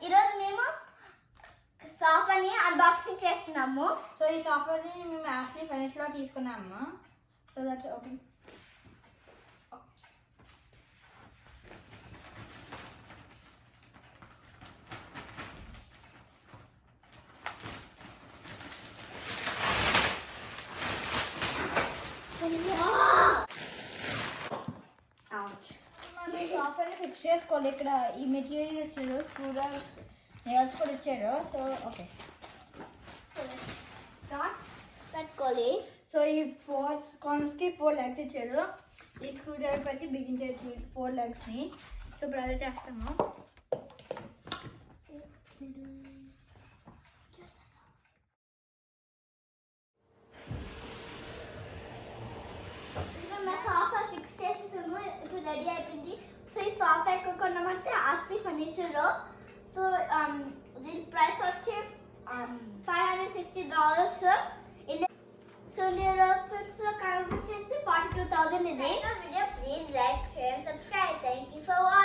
ఈరోజు మేము సాఫ్ట్వేర్ని అన్బాక్సింగ్ చేస్తున్నాము. సో ఈ సాఫ్ట్వేర్ని మేము యాక్చువల్లీ ఫైనాన్స్లో తీసుకున్నాము. So that's open. సాఫ్ట్వేర్ని ఫిక్స్ చేసుకోండి. ఇక్కడ ఈ మెటీరియల్ ఇచ్చారు, స్క్రూ డ్రైవర్స్ నేల్స్ కూడా ఇచ్చారు. సో ఓకే పెట్టుకోవాలి. సో ఈ 4 కార్నర్స్కి 4 లెగ్స్ ఇచ్చారు. ఈ స్క్రూ డ్రైవర్ పెట్టి బిగించారు 4 లెగ్స్ని. సో ఇప్పుడు అదే చేస్తాము. సాఫ్ట్వేర్ ఫిక్స్ చేసేసాము. ఇప్పుడు రెడీ అయిపోయింది. సో ఈ సాఫ్ట్వేర్ ఎక్కడ కొన్నామంటే ఆస్తి ఫర్నిచర్లో. సో దీని ప్రైస్ వచ్చి $560. సో నేను కన్వర్ట్ చేస్తే 42,000 ఇది. Video please like, share, subscribe. Thank you for watching.